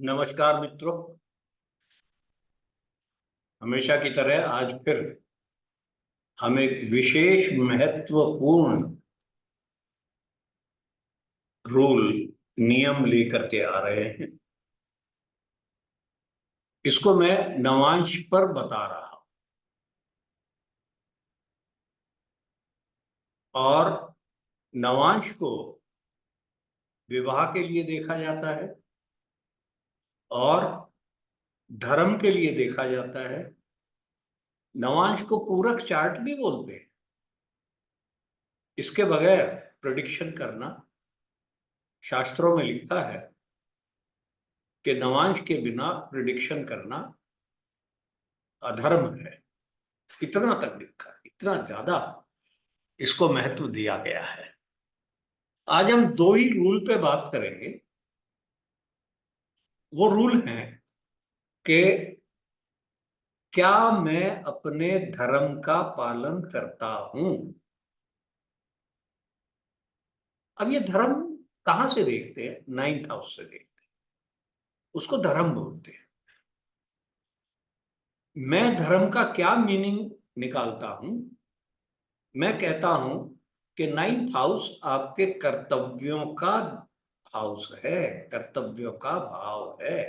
नमस्कार मित्रों। हमेशा की तरह आज फिर हम एक विशेष महत्वपूर्ण रूल नियम लेकर के आ रहे हैं। इसको मैं नवांश पर बता रहा हूं और नवांश को विवाह के लिए देखा जाता है और धर्म के लिए देखा जाता है। नवांश को पूरक चार्ट भी बोलते हैं। इसके बगैर प्रेडिक्शन करना शास्त्रों में लिखा है कि नवांश के बिना प्रिडिक्शन करना अधर्म है। इतना तक लिखा है, इतना ज्यादा इसको महत्व दिया गया है। आज हम दो ही रूल पे बात करेंगे। वो रूल हैं कि क्या मैं अपने धर्म का पालन करता हूं। अब ये धर्म कहां से देखते हैं? नाइन्थ हाउस से देखते हैं, उसको धर्म बोलते हैं। मैं धर्म का क्या मीनिंग निकालता हूं? मैं कहता हूं कि नाइन्थ हाउस आपके कर्तव्यों का हाउस है, कर्तव्यों का भाव है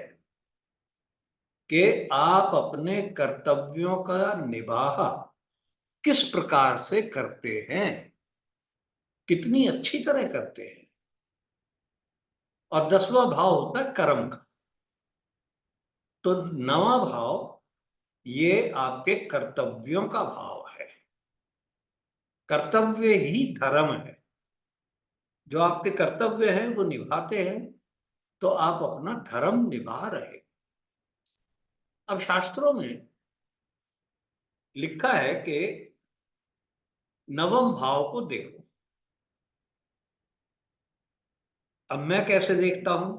कि आप अपने कर्तव्यों का निभाह किस प्रकार से करते हैं, कितनी अच्छी तरह करते हैं। और 10वां भाव होता है कर्म का। तो 9वां भाव ये आपके कर्तव्यों का भाव है। कर्तव्य ही धर्म है। जो आपके कर्तव्य हैं वो निभाते हैं तो आप अपना धर्म निभा रहे। अब शास्त्रों में लिखा है कि 9वें भाव को देखो। अब मैं कैसे देखता हूं,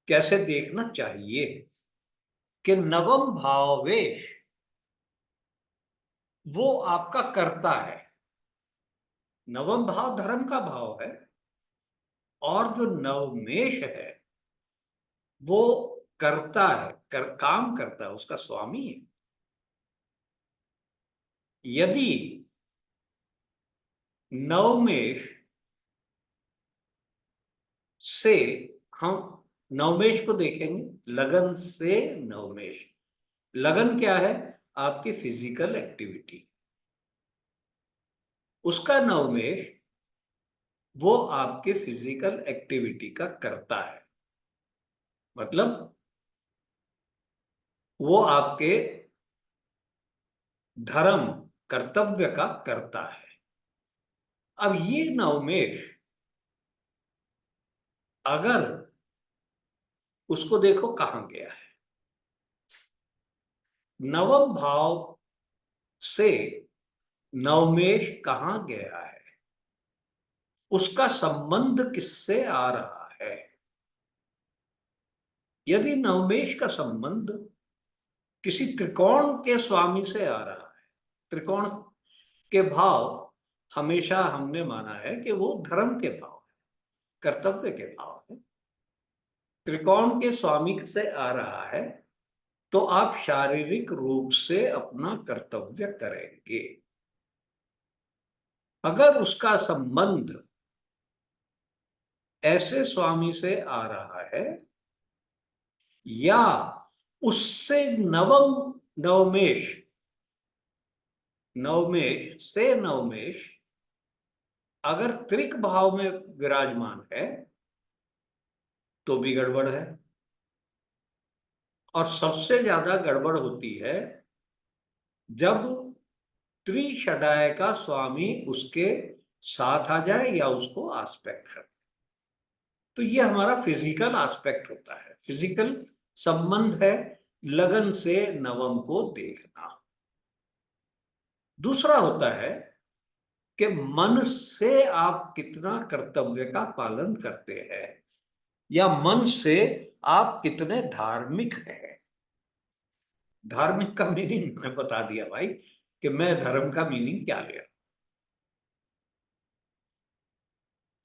कैसे देखना चाहिए कि 9वां भावेश वो आपका कर्ता है। 9वां भाव धर्म का भाव है और जो नवमेश है वो करता है, काम करता है, उसका स्वामी है। यदि नवमेश से हम नवमेश को देखेंगे, लगन से नवमेश। लगन क्या है? आपकी फिजिकल एक्टिविटी। उसका नवमेश वो आपके फिजिकल एक्टिविटी का करता है, मतलब वो आपके धर्म कर्तव्य का करता है। अब ये नवमेश अगर उसको देखो कहां गया है, 9वें भाव से नवमेश कहां गया है, उसका संबंध किससे आ रहा है। यदि नवमेश का संबंध किसी त्रिकोण के स्वामी से आ रहा है, त्रिकोण के भाव हमेशा हमने माना है कि वो धर्म के भाव है, कर्तव्य के भाव है। त्रिकोण के स्वामी से आ रहा है तो आप शारीरिक रूप से अपना कर्तव्य करेंगे। अगर उसका संबंध ऐसे स्वामी से आ रहा है या उससे नवमेश, नवमेश से नवमेश अगर त्रिक भाव में विराजमान है तो भी गड़बड़ है। और सबसे ज्यादा गड़बड़ होती है जब त्रिषडाय का स्वामी उसके साथ आ जाए या उसको आस्पेक्ट करे। तो ये हमारा फिजिकल एस्पेक्ट होता है, फिजिकल संबंध है लगन से नवम को देखना। दूसरा होता है कि मन से आप कितना कर्तव्य का पालन करते हैं या मन से आप कितने धार्मिक हैं। धार्मिक का मीनिंग मैं बता दिया भाई कि मैं धर्म का मीनिंग क्या ले रहा।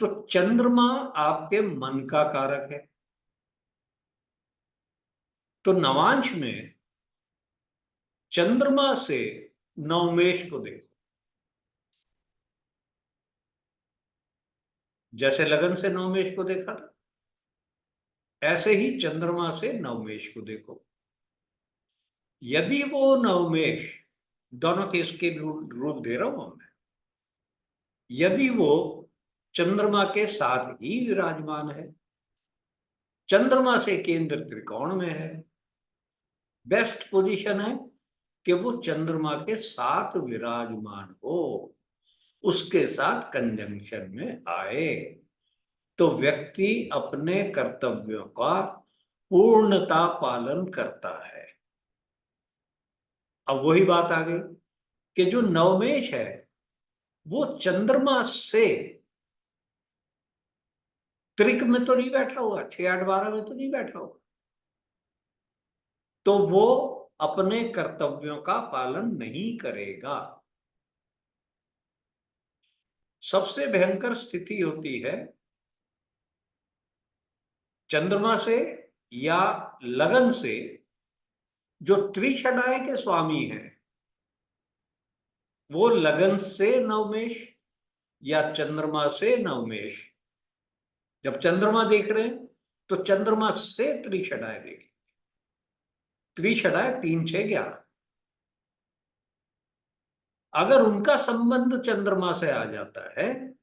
तो चंद्रमा आपके मन का कारक है। तो नवांश में चंद्रमा से नवमेश को देखो, जैसे लगन से नवमेश को देखा था, ऐसे ही चंद्रमा से नवमेश को देखो। यदि वो नवमेश, दोनों केस के रूल दे रहा हूं मैं, यदि वो चंद्रमा के साथ ही विराजमान है, चंद्रमा से केंद्र त्रिकोण में है, बेस्ट पोजीशन है कि वो चंद्रमा के साथ विराजमान हो, उसके साथ कंजंक्शन में आए, तो व्यक्ति अपने कर्तव्यों का पूर्णता पालन करता है। अब वही बात आ गई कि जो नवमेश है वो चंद्रमा से त्रिक में तो नहीं बैठा हुआ, 6 8 12 में तो नहीं बैठा हुआ, तो वो अपने कर्तव्यों का पालन नहीं करेगा। सबसे भयंकर स्थिति होती है चंद्रमा से या लगन से जो त्रिषडाय के स्वामी हैं, वो लगन से नवमेश या चंद्रमा से नवमेश, जब चंद्रमा देख रहे हैं तो चंद्रमा से त्रिषडाय देखें। त्रिषडाय 3 6 11, अगर उनका संबंध चंद्रमा से आ जाता है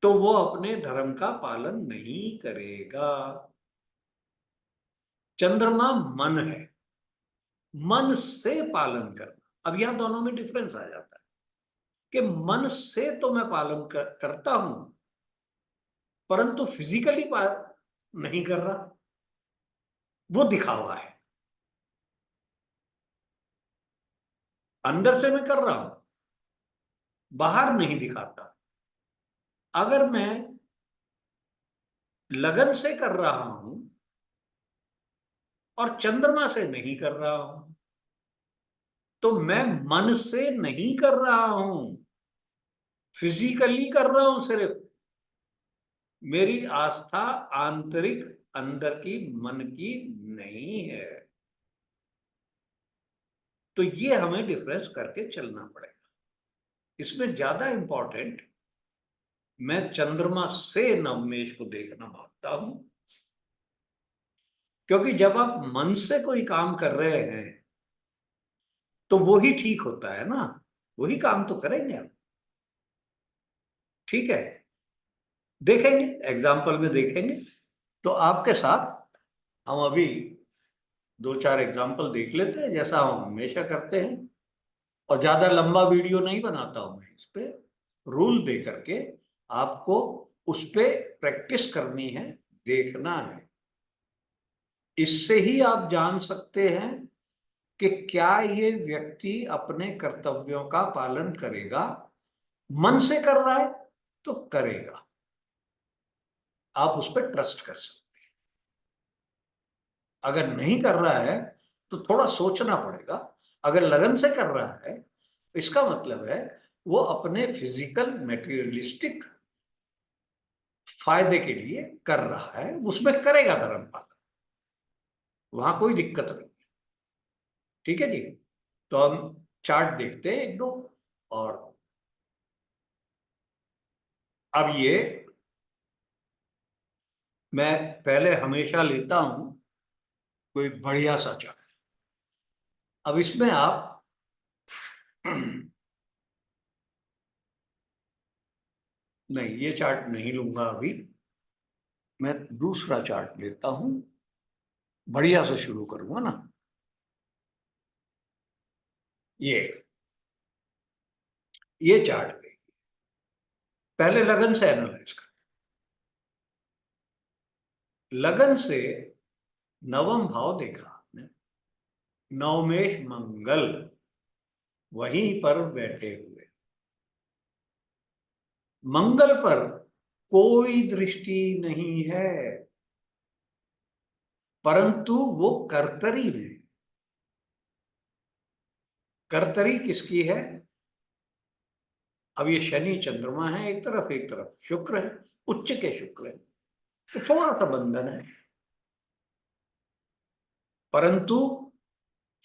तो वो अपने धर्म का पालन नहीं करेगा। चंद्रमा मन है, मन से पालन करना। अब यहां दोनों में डिफरेंस आ जाता है कि मन से तो मैं पालन करता हूं, परंतु फिजिकली नहीं कर रहा, वो दिखावा है। अंदर से मैं कर रहा हूं, बाहर नहीं दिखाता। अगर मैं लगन से कर रहा हूं और चंद्रमा से नहीं कर रहा हूं, तो मैं मन से नहीं कर रहा हूं, फिजिकली कर रहा हूं सिर्फ। मेरी आस्था आंतरिक, अंदर की, मन की नहीं है। तो ये हमें डिफरेंस करके चलना पड़ेगा। इसमें ज्यादा इंपॉर्टेंट मैं चंद्रमा से नवमेश को देखना मानता हूं, क्योंकि जब आप मन से कोई काम कर रहे हैं तो वो ही ठीक होता है ना, वही काम तो करेंगे हम। ठीक है, देखेंगे, एग्जाम्पल में देखेंगे। तो आपके साथ हम अभी 2 4 एग्जाम्पल देख लेते हैं, जैसा हम हमेशा करते हैं। और ज्यादा लंबा वीडियो नहीं बनाता हूं मैं, इस पे रूल दे करके आपको उस पे प्रैक्टिस करनी है, देखना है। इससे ही आप जान सकते हैं कि क्या ये व्यक्ति अपने कर्तव्यों का पालन करेगा। मन से कर रहा है तो करेगा, आप उस पर ट्रस्ट कर सकते हैं। अगर नहीं कर रहा है तो थोड़ा सोचना पड़ेगा। अगर लगन से कर रहा है, इसका मतलब है वो अपने फिजिकल मेटीरियलिस्टिक फायदे के लिए कर रहा है, उसमें करेगा धर्म पालन, वहां कोई दिक्कत नहीं। ठीक है जी। तो हम चार्ट देखते हैं एक दो। और अब ये मैं पहले हमेशा लेता हूं कोई बढ़िया सा चार्ट। अब इसमें आप नहीं, ये चार्ट नहीं लूंगा अभी, मैं दूसरा चार्ट लेता हूं, बढ़िया से शुरू करूंगा ना। ये चार्ट पे पहले लगन से एनालाइज कर। लगन से नवम भाव देखा आपने, नवमेश मंगल वहीं पर बैठे हुए। मंगल पर कोई दृष्टि नहीं है, परंतु वो कर्तरी में। कर्तरी किसकी है? अब ये शनि चंद्रमा है एक तरफ शुक्र है, उच्च के शुक्र है, तो थोड़ा सा बंधन है। परंतु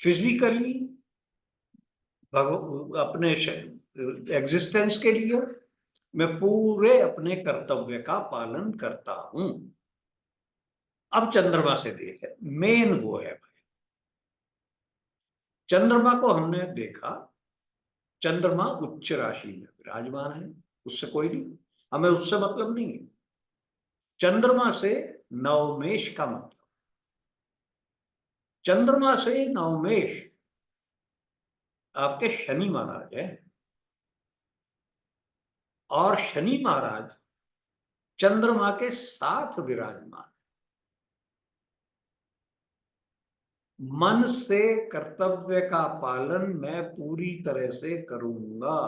फिजिकली अपने एग्जिस्टेंस के लिए मैं पूरे अपने कर्तव्य का पालन करता हूं। अब चंद्रमा से देखे, मेन वो है भाई, चंद्रमा को हमने देखा, चंद्रमा उच्च राशि में विराजमान है, उससे कोई नहीं, हमें उससे मतलब नहीं है। चंद्रमा से नवमेश का मतलब, चंद्रमा से नवमेश आपके शनि महाराज है, और शनि महाराज चंद्रमा के साथ विराजमान। मन से कर्तव्य का पालन मैं पूरी तरह से करूंगा,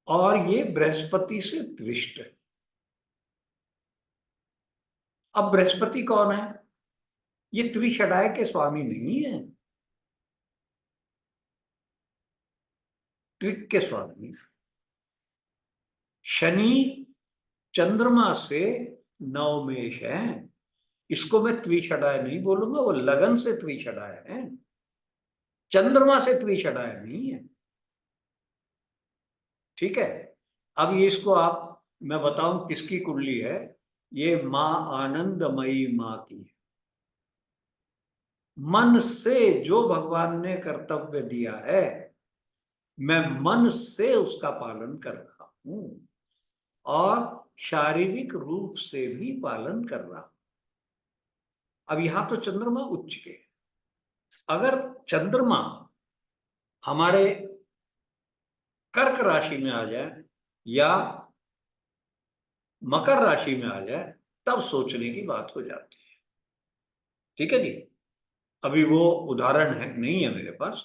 और ये बृहस्पति से दृष्ट है। अब बृहस्पति कौन है? ये त्रिषडाय के स्वामी नहीं है, त्रिक के स्वामी। शनि चंद्रमा से नवमेश है, इसको मैं त्रिषडाय नहीं बोलूंगा, वो लगन से त्रिषडाय है, चंद्रमा से त्रिषडाय नहीं है। ठीक है, अब ये इसको आप, मैं बताऊं किसकी कुंडली है, ये मां आनंदमयी मां की है। मन से जो भगवान ने कर्तव्य दिया है, मैं मन से उसका पालन कर रहा हूं, और शारीरिक रूप से भी पालन कर रहा हूं। अब यहां तो चंद्रमा उच्च के, अगर चंद्रमा हमारे कर्क राशि में आ जाए या मकर राशि में आ जाए, तब सोचने की बात हो जाती है। ठीक है जी, अभी वो उदाहरण है नहीं है मेरे पास।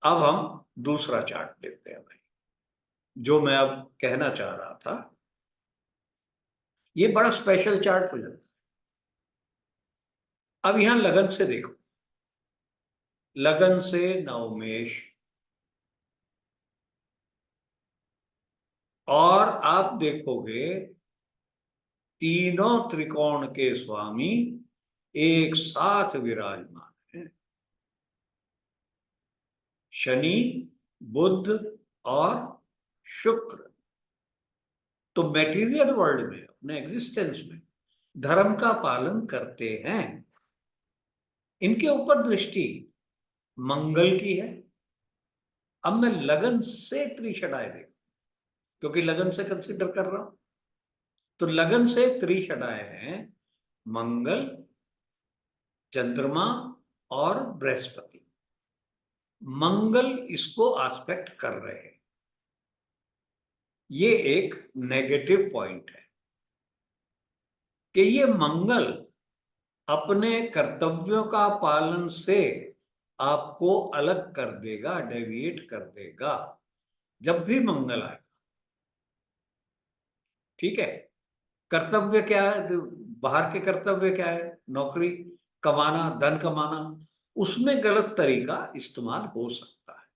अब हम दूसरा चार्ट देखते हैं भाई, जो मैं अब कहना चाह रहा था, ये बड़ा स्पेशल चार्ट हो जाता है। अब यहां लगन से देखो, लगन से नवमेश, और आप देखोगे तीनों त्रिकोण के स्वामी एक साथ विराजमान है, शनि, बुध और शुक्र। तो मेटीरियल वर्ल्ड में, अपने एग्जिस्टेंस में धर्म का पालन करते हैं। इनके ऊपर दृष्टि मंगल की है। अब मैं लगन से त्रिषडाय देखू, क्योंकि लगन से कंसिडर कर रहा हूं, तो लगन से त्रिषडाय है मंगल, चंद्रमा और बृहस्पति। मंगल इसको आस्पेक्ट कर रहे हैं, ये एक नेगेटिव पॉइंट है कि ये मंगल अपने कर्तव्यों का पालन से आपको अलग कर देगा, डेविएट कर देगा, जब भी मंगल आएगा। ठीक है, कर्तव्य क्या है, बाहर के कर्तव्य क्या है, नौकरी, कमाना, धन कमाना, उसमें गलत तरीका इस्तेमाल हो सकता है।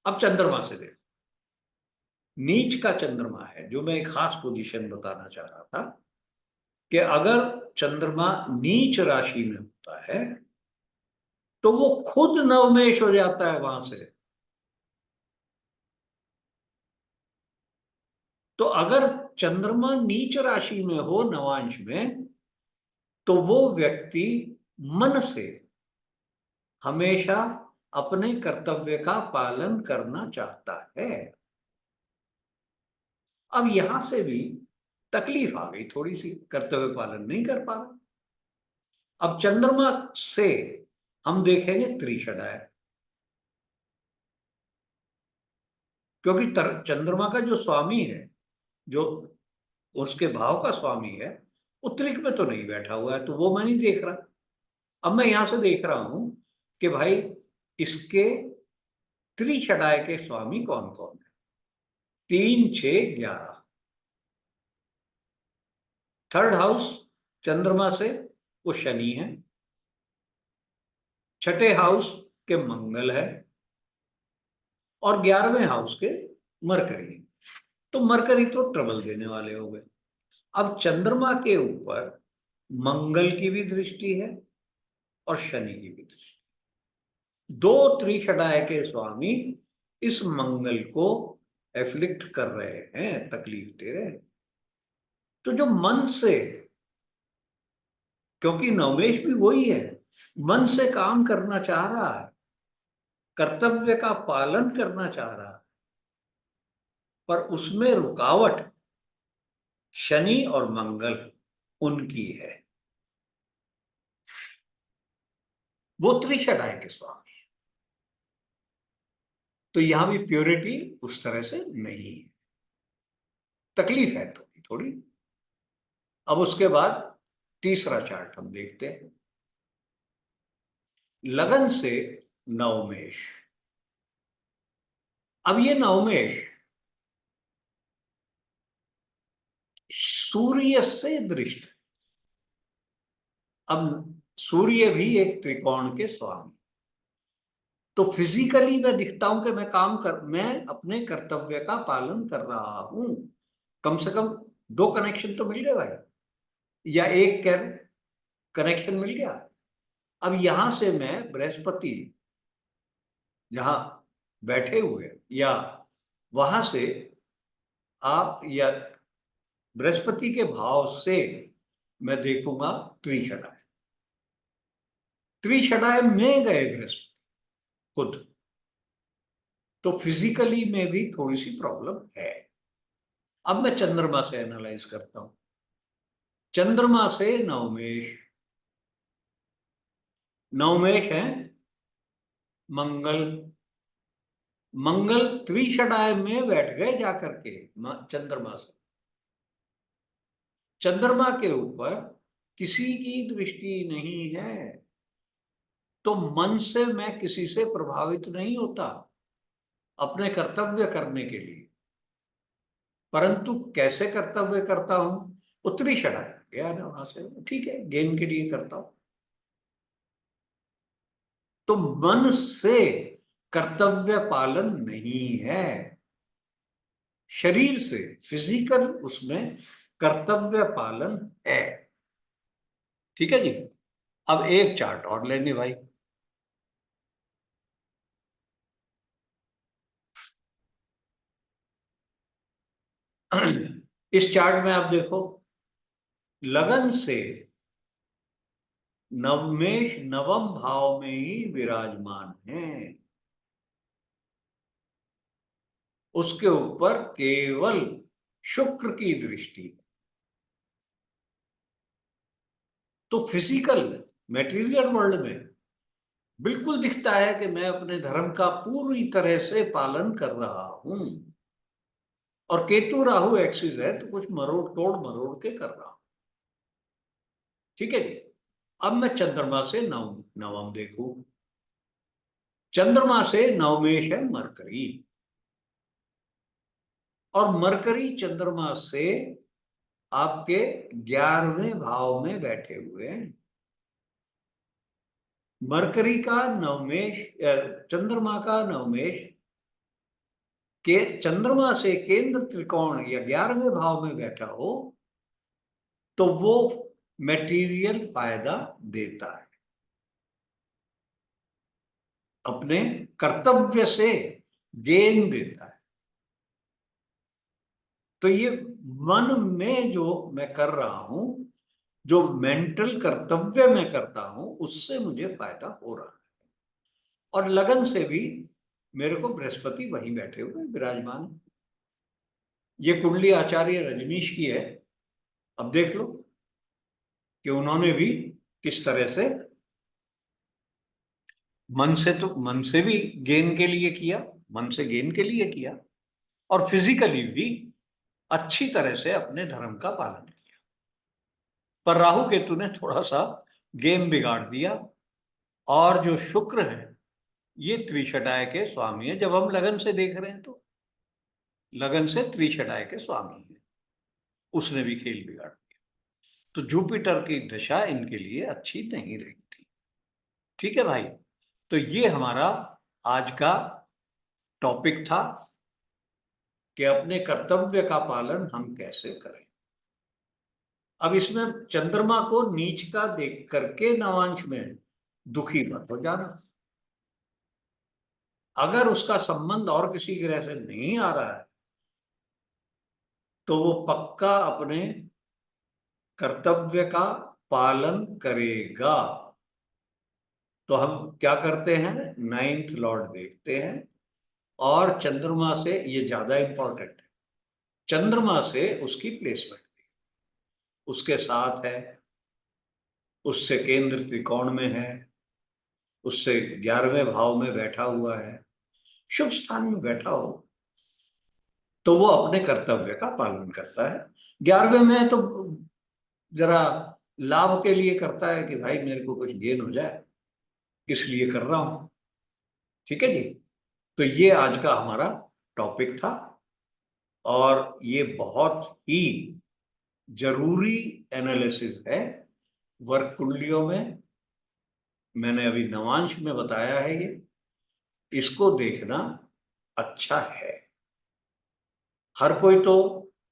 अब चंद्रमा से देखो, नीच का चंद्रमा है, जो मैं एक खास पोजीशन बताना चाह रहा था, कि अगर चंद्रमा नीच राशि में होता है तो वो खुद नवमेश हो जाता है वहां से। तो अगर चंद्रमा नीच राशि में हो नवांश में, तो वो व्यक्ति मन से हमेशा अपने कर्तव्य का पालन करना चाहता है। अब यहां से भी तकलीफ आ गई थोड़ी सी, कर्तव्य पालन नहीं कर पा रहा। अब चंद्रमा से हम देखेंगे त्रिषडाय, क्योंकि चंद्रमा का जो स्वामी है, जो उसके भाव का स्वामी है, वो त्रिक में तो नहीं बैठा हुआ है, तो वो मैं नहीं देख रहा। अब मैं यहां से देख रहा हूं कि भाई इसके त्रिषडाय के स्वामी कौन कौन है। 3, 6, 11, थर्ड हाउस चंद्रमा से वो शनि है, छठे हाउस के मंगल है, और 11वें हाउस के मरकरी। तो मरकरी तो ट्रबल देने वाले हो गए। अब चंद्रमा के ऊपर मंगल की भी दृष्टि है और शनि की भी दृष्टि। दो त्रिषडाय के स्वामी इस मंगल को एफ्लिक्ट कर रहे हैं, तकलीफ दे रहे हैं। तो जो मन से, क्योंकि नवेश भी वही है, मन से काम करना चाह रहा है, कर्तव्य का पालन करना चाह रहा है, पर उसमें रुकावट शनि और मंगल उनकी है, वो त्रिषडाय के स्वामी है। तो यहां भी प्योरिटी उस तरह से नहीं है, तकलीफ है थोड़ी थोड़ी। अब उसके बाद तीसरा चार्ट हम देखते हैं, लगन से नवमेश। अब ये नवमेश सूर्य से दृष्ट। अब सूर्य भी एक त्रिकोण के स्वामी, तो फिजिकली मैं दिखता हूं कि मैं अपने कर्तव्य का पालन कर रहा हूं। कम से कम दो कनेक्शन तो मिल गए भाई, या एक कनेक्शन मिल गया। अब यहां से मैं बृहस्पति जहां बैठे हुए, या वहां से आप, या बृहस्पति के भाव से मैं देखूंगा त्रिषडाय। त्रिषडाय में गए बृहस्पति खुद, तो फिजिकली में भी थोड़ी सी प्रॉब्लम है। अब मैं चंद्रमा से एनालाइज करता हूं। चंद्रमा से नवमेश, नवमेश है मंगल। मंगल त्रिषडाय में बैठ गए जाकर के चंद्रमा से। चंद्रमा के ऊपर किसी की दृष्टि नहीं है, तो मन से मैं किसी से प्रभावित नहीं होता अपने कर्तव्य करने के लिए। परंतु कैसे कर्तव्य करता हूं, उत्तरी चढ़ाया गया ना वहां से, ठीक है, गेम के लिए करता हूं। तो मन से कर्तव्य पालन नहीं है, शरीर से, फिजिकल उसमें कर्तव्य पालन है। ठीक है जी। अब एक चार्ट और लेंगे भाई। इस चार्ट में आप देखो, लगन से नवमेश नवम भाव में ही विराजमान है, उसके ऊपर केवल शुक्र की दृष्टि। तो फिजिकल मेटीरियल वर्ल्ड में बिल्कुल दिखता है कि मैं अपने धर्म का पूरी तरह से पालन कर रहा हूं, और केतु राहु एक्सिस है तो कुछ मरोड़ तोड़ मरोड़ के कर रहा हूं। ठीक है जी। अब मैं चंद्रमा से नवम देखूं। चंद्रमा से नवमेश है मरकरी, और मरकरी चंद्रमा से आपके 11वें भाव में बैठे हुए हैं। मरकरी का नवमेश, चंद्रमा का नवमेश के चंद्रमा से केंद्र त्रिकोण या 11वें भाव में बैठा हो तो वो मेटीरियल फायदा देता है, अपने कर्तव्य से गेन देता है। तो ये मन में जो मैं कर रहा हूं, जो मेंटल कर्तव्य मैं करता हूं, उससे मुझे फायदा हो रहा है। और लगन से भी मेरे को बृहस्पति वहीं बैठे हुए विराजमान। ये कुंडली आचार्य रजनीश की है। अब देख लो कि उन्होंने भी किस तरह से मन से भी गेन के लिए किया, मन से गेन के लिए किया, और फिजिकली भी अच्छी तरह से अपने धर्म का पालन किया। पर राहु केतु ने थोड़ा सा गेम बिगाड़ दिया। और जो शुक्र है ये त्रिषटाय के स्वामी है, जब हम लगन से देख रहे हैं तो लगन से त्रिषटाय के स्वामी है, उसने भी खेल बिगाड़ दिया। तो जुपिटर की दशा इनके लिए अच्छी नहीं रही थी। ठीक है भाई। तो ये हमारा आज का टॉपिक था कि अपने कर्तव्य का पालन हम कैसे करें। अब इसमें चंद्रमा को नीच का देख करके नवांश में दुखी मत हो जाना। अगर उसका संबंध और किसी ग्रह से नहीं आ रहा है तो वो पक्का अपने कर्तव्य का पालन करेगा। तो हम क्या करते हैं, नाइन्थ लॉर्ड देखते हैं और चंद्रमा से, ये ज्यादा इंपॉर्टेंट है, चंद्रमा से उसकी प्लेसमेंट उसके साथ है, उससे केंद्र त्रिकोण में है, उससे 11वें भाव में बैठा हुआ है, शुभ स्थान में बैठा हो तो वो अपने कर्तव्य का पालन करता है। 11वें में तो जरा लाभ के लिए करता है कि भाई मेरे को कुछ गेन हो जाए, इसलिए कर रहा हूं। ठीक है जी। तो ये आज का हमारा टॉपिक था और ये बहुत ही जरूरी एनालिसिस है वर्क कुंडलियों में। मैंने अभी नवांश में बताया है, ये इसको देखना अच्छा है। हर कोई तो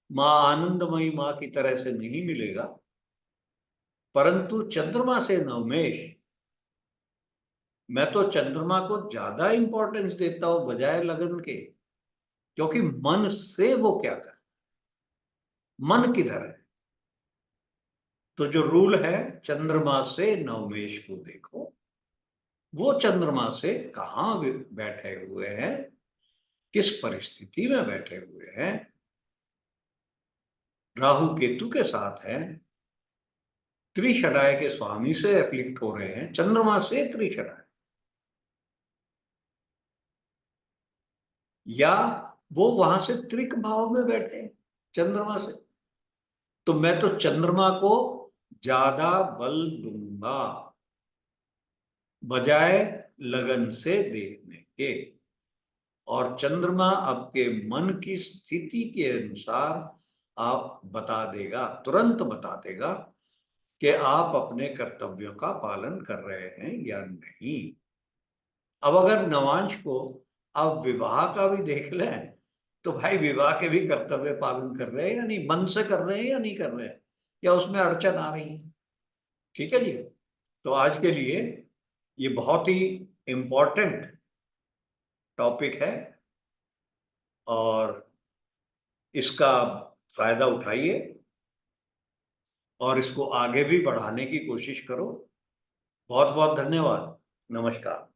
माँ आनंदमयी माँ की तरह से नहीं मिलेगा, परंतु चंद्रमा से नवमेश, मैं तो चंद्रमा को ज्यादा इंपॉर्टेंस देता हूं बजाय लगन के, क्योंकि मन से वो क्या कर, मन किधर है। तो जो रूल है, चंद्रमा से नवमेश को देखो, वो चंद्रमा से कहाँ बैठे हुए हैं, किस परिस्थिति में बैठे हुए हैं। राहु केतु के साथ है, त्रिषडाय के स्वामी से एफ्लिक्ट हो रहे हैं, चंद्रमा से त्रिषडाय, या वो वहां से त्रिक भाव में बैठे हैं चंद्रमा से। तो मैं तो चंद्रमा को ज्यादा बल दूंगा बजाय लगन से देखने के। और चंद्रमा आपके मन की स्थिति के अनुसार आप बता देगा, तुरंत बता देगा कि आप अपने कर्तव्यों का पालन कर रहे हैं या नहीं। अब अगर नवांश को आप विवाह का भी देख लें तो भाई विवाह के भी कर्तव्य पालन कर रहे हैं या नहीं, मन से कर रहे हैं या नहीं कर रहे हैं, या उसमें अड़चन आ रही है। ठीक है जी। तो आज के लिए ये बहुत ही इंपॉर्टेंट टॉपिक है और इसका फायदा उठाइए और इसको आगे भी बढ़ाने की कोशिश करो। बहुत बहुत धन्यवाद। नमस्कार।